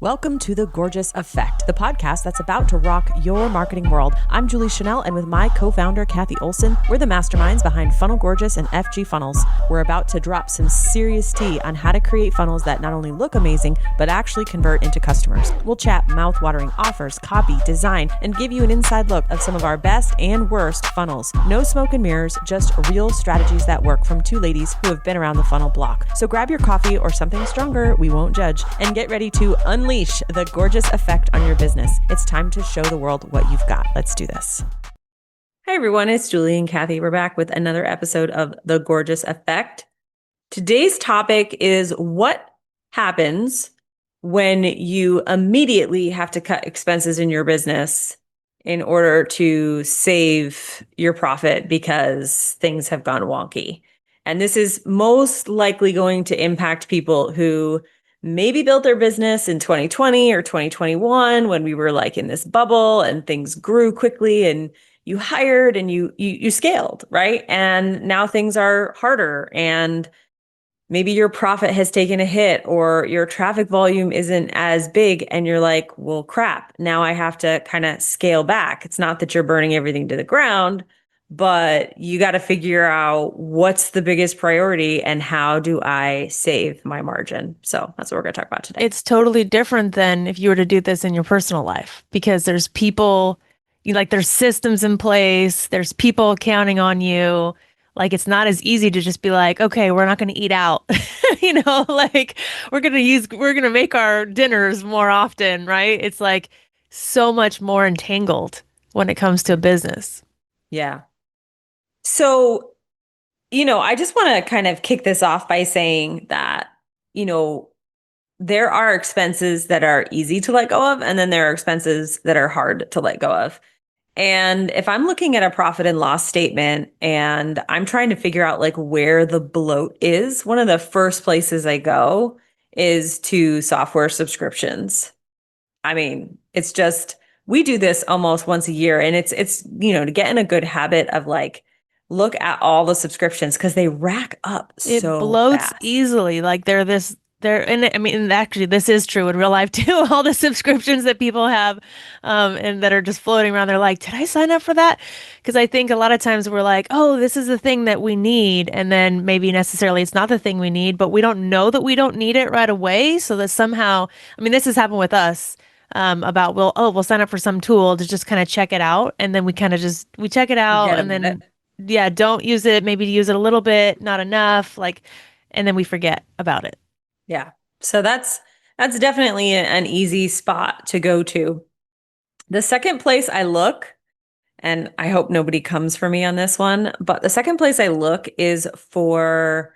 Welcome to The Gorgeous Effect, the podcast that's about to rock your marketing world. I'm Julie Chanel, and with my co-founder, Kathy Olson, we're the masterminds behind Funnel Gorgeous and FG Funnels. We're about to drop some serious tea on how to create funnels that not only look amazing, but actually convert into customers. We'll chat mouth-watering offers, copy, design, and give you an inside look of some of our best and worst funnels. No smoke and mirrors, just real strategies that work from two ladies who have been around the funnel block. So grab your coffee or something stronger, we won't judge, and get ready to unleash the gorgeous effect on your business. It's time to show the world what you've got. Let's do this. Hi everyone, it's Julie and Kathy. We're back with another episode of The Gorgeous Effect. Today's topic is what happens when you immediately have to cut expenses in your business in order to save your profit because things have gone wonky. And this is most likely going to impact people who maybe built their business in 2020 or 2021 when we were like in this bubble and things grew quickly and you hired and you scaled, right? And now things are harder and maybe your profit has taken a hit or your traffic volume isn't as big and you're like, well, crap, now I have to kind of scale back. It's not that you're burning everything to the ground, but you got to figure out what's the biggest priority and how do I save my margin? So that's what we're going to talk about today. It's totally different than if you were to do this in your personal life because there's people, there's systems in place, there's people counting on you. Like it's not as easy to just be like, okay, we're not going to eat out, we're going to make our dinners more often, right? It's like so much more entangled when it comes to business. Yeah. So, I just want to kind of kick this off by saying that, there are expenses that are easy to let go of, and then there are expenses that are hard to let go of. And if I'm looking at a profit and loss statement and I'm trying to figure out like where the bloat is, one of the first places I go is to software subscriptions. I mean, it's just, we do this almost once a year, and it's, to get in a good habit of like, look at all the subscriptions because they rack up it so bloats fast. easily. And actually this is true in real life too. All the subscriptions that people have, and that are just floating around, they're like, did I sign up for that? Because I think a lot of times we're like, oh, this is the thing that we need. And then maybe necessarily it's not the thing we need, but we don't know that we don't need it right away. So that somehow, this has happened with us. We'll sign up for some tool to just kind of check it out. And then we kind of we check it out and then don't use it, maybe use it a little bit, not enough, and then we forget about it. Yeah. So that's definitely an easy spot to go to. The second place I look, and I hope nobody comes for me on this one, but the second place I look is for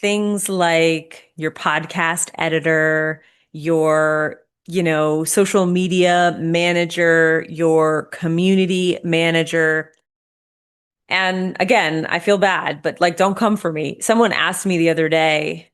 things like your podcast editor, your, social media manager, your community manager. And again, I feel bad, but don't come for me. Someone asked me the other day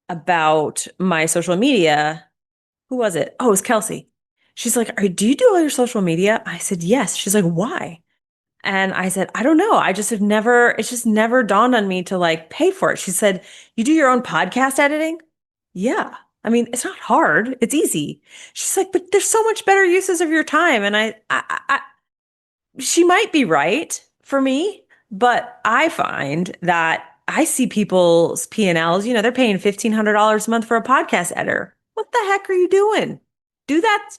about my social media. Who was it? Oh, it was Kelsey. She's like, do you do all your social media? I said, yes. She's like, why? And I said, I don't know. It's just never dawned on me to pay for it. She said, you do your own podcast editing? Yeah. It's not hard. It's easy. She's like, but there's so much better uses of your time. And she might be right for me, but I find that I see people's P&Ls, they're paying $1,500 a month for a podcast editor. What the heck are you doing? Do that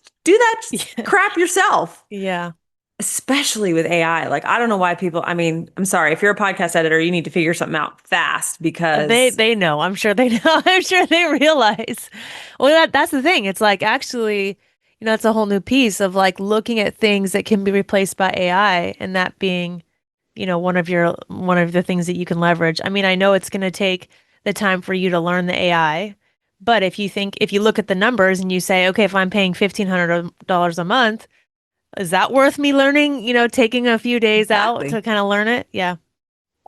crap yourself. Yeah. Especially with AI. I don't know why people, I'm sorry, if you're a podcast editor, you need to figure something out fast because they know. I'm sure they know. I'm sure they realize. Well, that's the thing. It's actually, it's a whole new piece of looking at things that can be replaced by AI, and that being, one of the things that you can leverage. I know it's going to take the time for you to learn the AI, but if you look at the numbers and you say, okay, if I'm paying $1,500 a month, is that worth me learning, taking a few days out to kind of learn it? Yeah.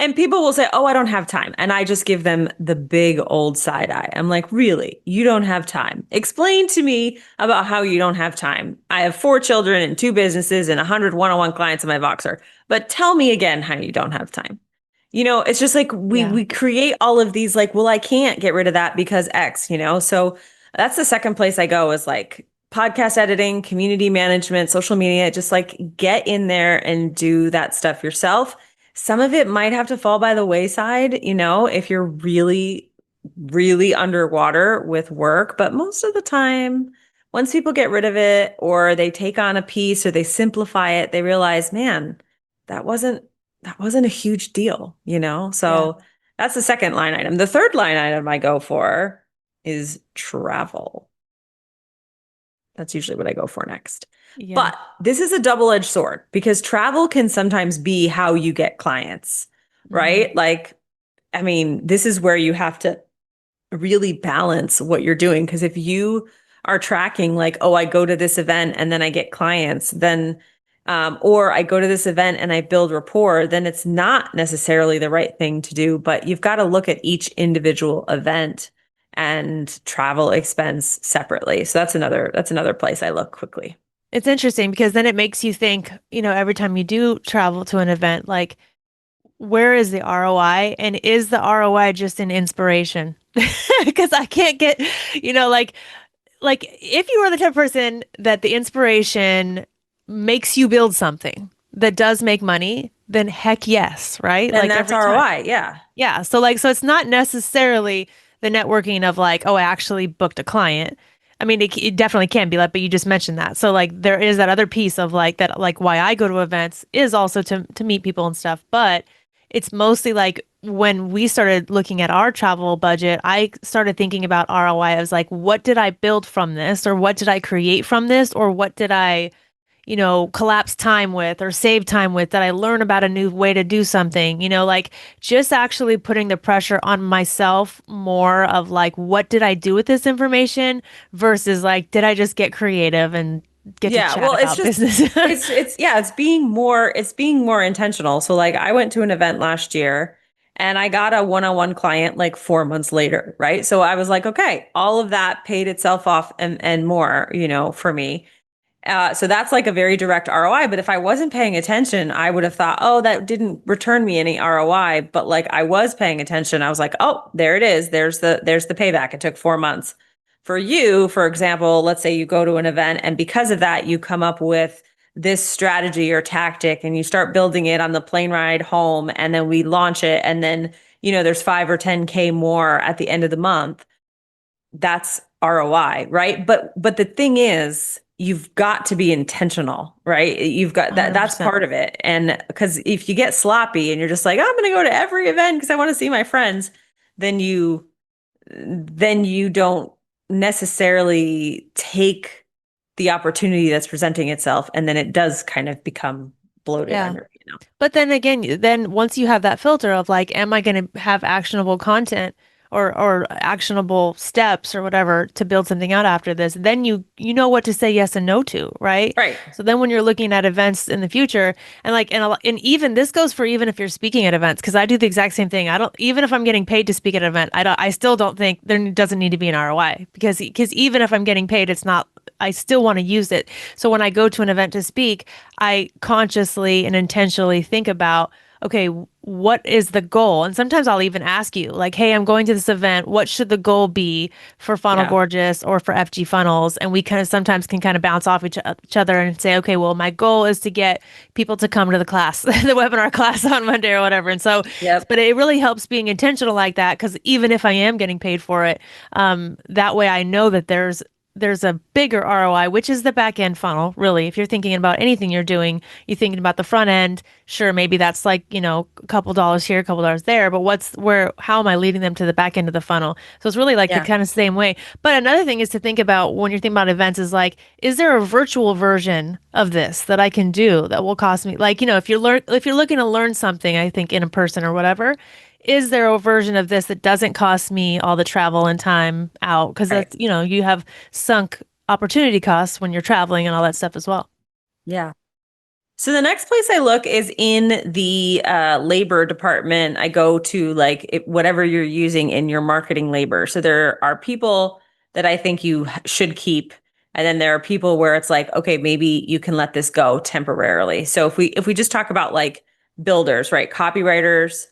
And people will say, oh, I don't have time. And I just give them the big old side eye. I'm like, really? You don't have time? Explain to me about how you don't have time. I have 4 children and 2 businesses and 100 one-on-one clients in my Voxer. But tell me again how you don't have time. It's just we create all of these well, I can't get rid of that because X, So That's the second place I go is like podcast editing, community management, social media, just like get in there and do that stuff yourself. Some of it might have to fall by the wayside, if you're really, really underwater with work. But most of the time, once people get rid of it or they take on a piece or they simplify it, they realize, man, that wasn't that wasn't a huge deal. Yeah. So that's the second line item. The third line item I go for is travel. That's usually what I go for next. Yeah. But this is a double-edged sword because travel can sometimes be how you get clients, Mhm. right? Like, I mean, this is where you have to really balance what you're doing. Because if you are tracking, like, oh, I go to this event and then I get clients, then, or I go to this event and I build rapport, then it's not necessarily the right thing to do. But you've got to look at each individual event and travel expense separately. So that's another place I look quickly. It's interesting because then it makes you think, every time you do travel to an event, like, where is the ROI? And is the ROI just an inspiration? Because I can't get, like if you are the type of person that the inspiration makes you build something that does make money, then heck yes, right? Then Like that's every time. ROI. Yeah. Yeah. So it's not necessarily the networking of like, oh, I actually booked a client. I mean, it definitely can be like, but you just mentioned that. So like there is that other piece of like that, like why I go to events is also to meet people and stuff. But it's mostly like when we started looking at our travel budget, I started thinking about ROI. I was like, what did I build from this? Or what did I create from this? Or what did I collapse time with or save time with that I learn about a new way to do something, like just actually putting the pressure on myself more of like, what did I do with this information versus like, did I just get creative and get to Yeah, chat well, it's about just business? it's yeah, it's being more intentional. So like I went to an event last year and I got a one-on-one client like 4 months later, right? So I was like, okay, all of that paid itself off and more, for me. So that's like a very direct ROI. But if I wasn't paying attention, I would have thought, oh, that didn't return me any ROI. But like I was paying attention. I was like, oh, there it is. There's the payback. It took 4 months. For you, for example, let's say you go to an event and because of that, you come up with this strategy or tactic and you start building it on the plane ride home and then we launch it and then, there's 5 or 10K more at the end of the month. That's ROI, right? But the thing is, you've got to be intentional, right? You've got that's 100%. part of it. And because if you get sloppy and you're just like, I'm going to go to every event because I want to see my friends, then you don't necessarily take the opportunity that's presenting itself and then it does kind of become bloated Yeah. under. But then again, then once you have that filter of like, am I going to have actionable content or actionable steps or whatever to build something out after this, then you know what to say yes and no to, right? Right. So then when you're looking at events in the future and like and even this goes for even if you're speaking at events because I do the exact same thing. I don't even if I'm getting paid to speak at an event, I still don't think there doesn't need to be an ROI because even if I'm getting paid, it's not I still want to use it. So when I go to an event to speak, I consciously and intentionally think about, okay, what is the goal? And sometimes I'll even ask you, like, hey, I'm going to this event. What should the goal be for Funnel Yeah. Gorgeous or for FG Funnels? And we kind of sometimes can kind of bounce off each other and say, okay, well, my goal is to get people to come to the class, the webinar class on Monday or whatever. And so, Yep. but it really helps being intentional like that because even if I am getting paid for it, that way I know that there's a bigger ROI, which is the back end funnel, really. If you're thinking about anything you're doing, you're thinking about the front end. Sure, maybe that's like, a couple dollars here, a couple dollars there, but how am I leading them to the back end of the funnel? So it's really like the Yeah. kind of same way. But another thing is to think about when you're thinking about events is like, is there a virtual version of this that I can do that will cost me? Like, if you're looking to learn something, I think in a person or whatever, is there a version of this that doesn't cost me all the travel and time out? Because Right. that's, you have sunk opportunity costs when you're traveling and all that stuff as well. Yeah. So the next place I look is in the labor department. I go to like whatever you're using in your marketing labor. So there are people that I think you should keep, and then there are people where it's like, okay, maybe you can let this go temporarily. So if we just talk about like builders, right? Copywriters,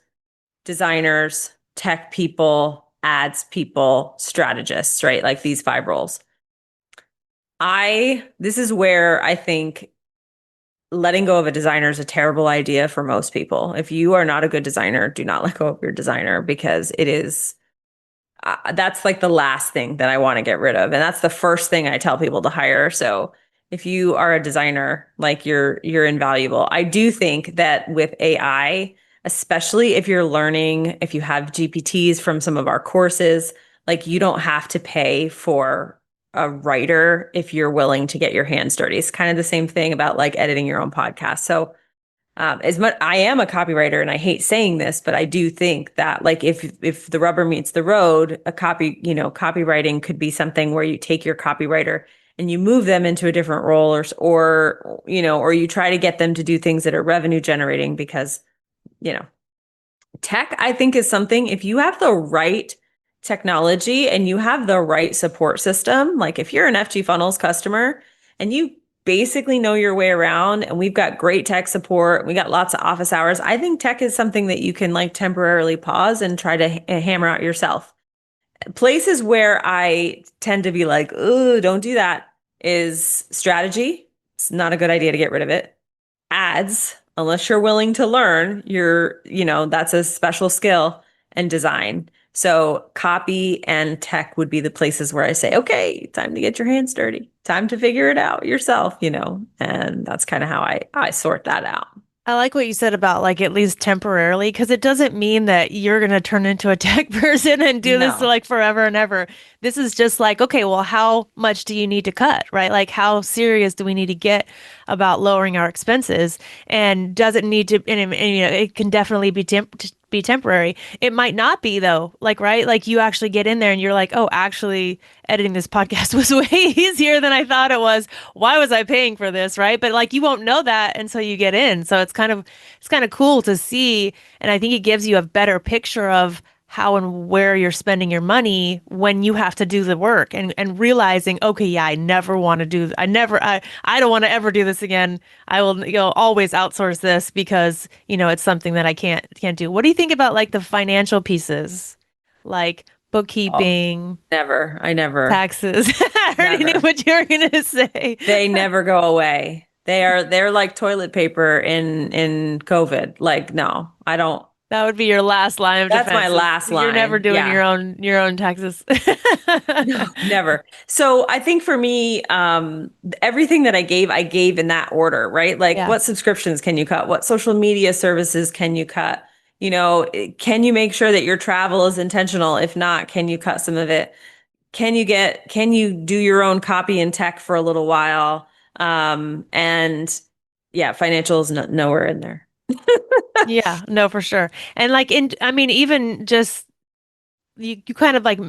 designers, tech people, ads people, strategists, right? Like these 5 roles. This is where I think letting go of a designer is a terrible idea for most people. If you are not a good designer, do not let go of your designer, because it is that's like the last thing that I want to get rid of. And that's the first thing I tell people to hire. So if you are a designer, like you're invaluable. I do think that with AI, especially if you're learning, if you have GPTs from some of our courses, like you don't have to pay for a writer if you're willing to get your hands dirty. It's kind of the same thing about like editing your own podcast. So as much I am a copywriter and I hate saying this, but I do think that like if the rubber meets the road, copywriting could be something where you take your copywriter and you move them into a different role, or you try to get them to do things that are revenue generating, because, tech, I think, is something, if you have the right technology and you have the right support system, like if you're an FG Funnels customer and you basically know your way around, and we've got great tech support, we got lots of office hours, I think tech is something that you can like temporarily pause and try to hammer out yourself. Places where I tend to be like, oh, don't do that, is strategy. It's not a good idea to get rid of it. Ads, unless you're willing to learn, that's a special skill. And design. So copy and tech would be the places where I say, okay, time to get your hands dirty. Time to figure it out yourself, and that's kind of how I sort that out. I like what you said about like at least temporarily, because it doesn't mean that you're going to turn into a tech person and do this like forever and ever. This is just like, okay, well, how much do you need to cut, right? Like how serious do we need to get about lowering our expenses? And does it need to, and it can definitely be temporary. It might not be though, like, right? Like you actually get in there and you're like, oh, actually editing this podcast was way easier than I thought it was. Why was I paying for this? Right. But like, you won't know that until you get in. So it's kind of cool to see. And I think it gives you a better picture of how and where you're spending your money when you have to do the work, and realizing, okay, yeah, I don't want to ever do this again. I will, always outsource this because, it's something that I can't do. What do you think about like the financial pieces, like bookkeeping? I never. Taxes. I already knew what you were going to say. They never go away. They're like toilet paper in COVID. Like, no, I don't. That would be your last line of defense. That's my last line. You're never doing your own taxes. No, never. So I think for me, everything that I gave in that order, right? Like what subscriptions can you cut? What social media services can you cut? Can you make sure that your travel is intentional? If not, can you cut some of it? Can you do your own copy and tech for a little while? And yeah, financials nowhere in there. Yeah, no, for sure. And like, even just you kind of like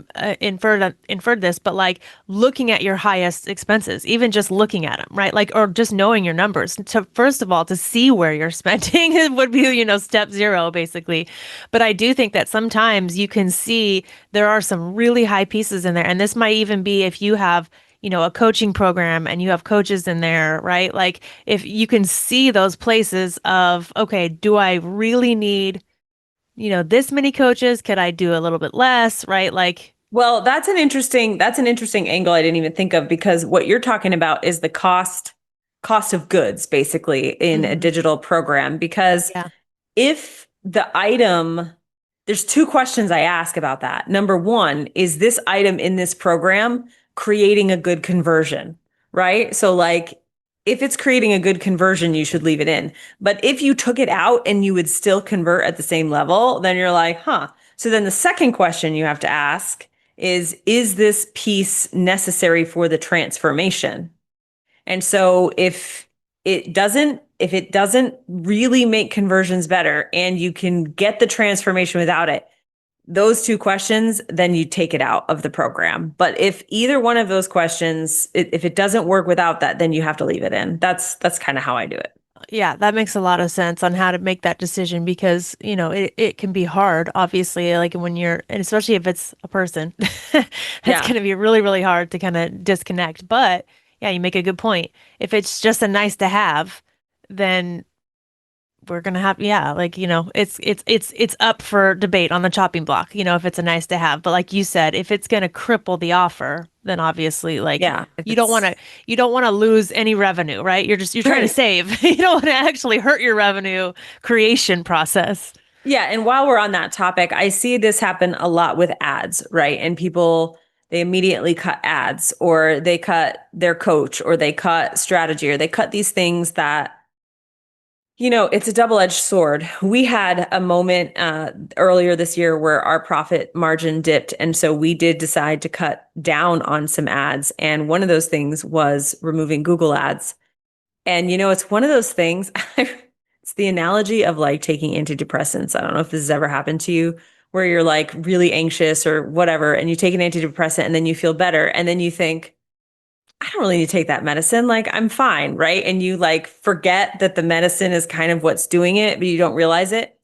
inferred this, but like looking at your highest expenses, even just looking at them, right? Like, or just knowing your numbers. So first of all, to see where you're spending would be, step 0 basically. But I do think that sometimes you can see there are some really high pieces in there. And this might even be if you have, a coaching program and you have coaches in there, right? Like if you can see those places of, okay, do I really need, this many coaches? Could I do a little bit less, right? Like, well, that's an interesting angle I didn't even think of, because what you're talking about is the cost of goods basically in a digital program. Because if the item, there's 2 questions I ask about that. Number 1, is this item in this program creating a good conversion, right? So like if it's creating a good conversion, you should leave it in. But if you took it out and you would still convert at the same level, then you're like, huh. So then the second question you have to ask is this piece necessary for the transformation? And so if it doesn't really make conversions better and you can get the transformation without it, those 2 questions, then you take it out of the program. But if either one of those questions, if it doesn't work without that, then you have to leave it in. That's kind of how I do it. Yeah, that makes a lot of sense on how to make that decision, because, it can be hard, obviously, like when and especially if it's a person, it's going to be really, really hard to kind of disconnect. But yeah, you make a good point. If it's just a nice to have, then we're gonna have, yeah, like, it's up for debate on the chopping block, if it's a nice to have. But like you said, if it's gonna cripple the offer, then obviously, like, Yeah, you don't want to lose any revenue, right? You're trying to save. You don't want to actually hurt your revenue creation process. Yeah, and while we're on that topic, I see this happen a lot with ads, right? And people, they immediately cut ads, or they cut their coach, or they cut strategy, or they cut these things that, it's a double-edged sword. We had a moment earlier this year where our profit margin dipped. And so we did decide to cut down on some ads. And one of those things was removing Google ads. And, it's one of those things, it's the analogy of like taking antidepressants. I don't know if this has ever happened to you, where you're like really anxious or whatever, and you take an antidepressant and then you feel better. And then you think, I don't really need to take that medicine. Like, I'm fine, right? And you like forget that the medicine is kind of what's doing it, but you don't realize it.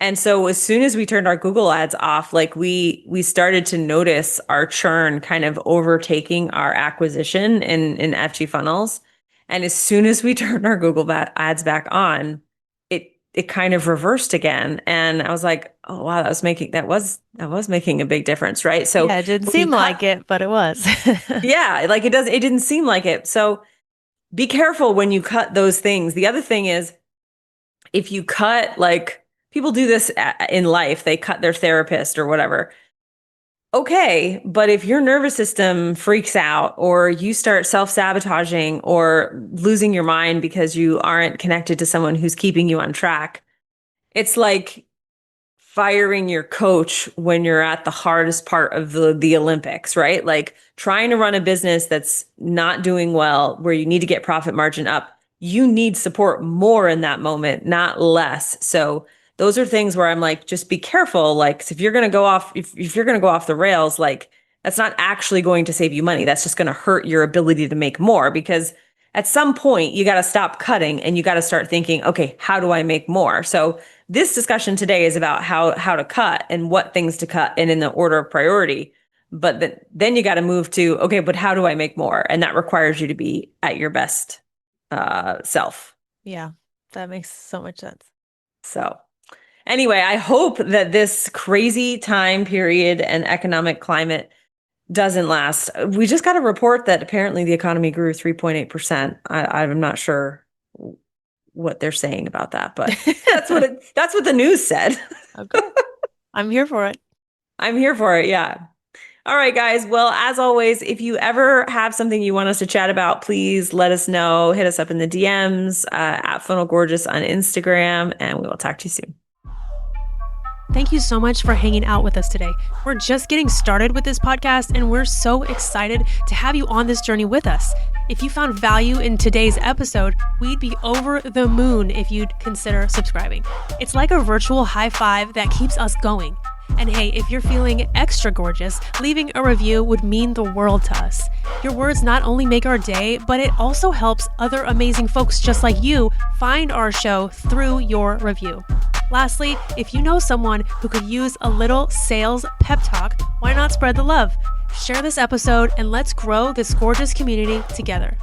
And so as soon as we turned our Google ads off, like we started to notice our churn kind of overtaking our acquisition in FG funnels. And as soon as we turned our Google ads back on, it kind of reversed again. And I was like, oh wow, that was making a big difference, right? So yeah, it didn't seem like it, but it was. Yeah, like it didn't seem like it. So be careful when you cut those things. The other thing is, if you cut, like people do this in life, they cut their therapist or whatever. Okay, but if your nervous system freaks out, or you start self-sabotaging or losing your mind because you aren't connected to someone who's keeping you on track, it's like firing your coach when you're at the hardest part of the Olympics, right? Like trying to run a business that's not doing well, where you need to get profit margin up. You need support more in that moment, not less. So those are things where I'm like, just be careful. Like, if you're going to go off, if you're going to go off the rails, like that's not actually going to save you money. That's just going to hurt your ability to make more, because at some point you got to stop cutting and you got to start thinking, okay, how do I make more? So this discussion today is about how to cut and what things to cut and in the order of priority. But then you got to move to, okay, but how do I make more? And that requires you to be at your best self. Yeah, that makes so much sense. So anyway, I hope that this crazy time period and economic climate doesn't last. We just got a report that apparently the economy grew 3.8%. I'm not sure what they're saying about that, but that's what the news said. Okay. I'm here for it. I'm here for it. Yeah. All right, guys. Well, as always, if you ever have something you want us to chat about, please let us know. Hit us up in the DMs at Funnel Gorgeous on Instagram, and we will talk to you soon. Thank you so much for hanging out with us today. We're just getting started with this podcast, and we're so excited to have you on this journey with us. If you found value in today's episode, we'd be over the moon if you'd consider subscribing. It's like a virtual high five that keeps us going. And hey, if you're feeling extra gorgeous, leaving a review would mean the world to us. Your words not only make our day, but it also helps other amazing folks just like you find our show through your review. Lastly, if you know someone who could use a little sales pep talk, why not spread the love? Share this episode and let's grow this gorgeous community together.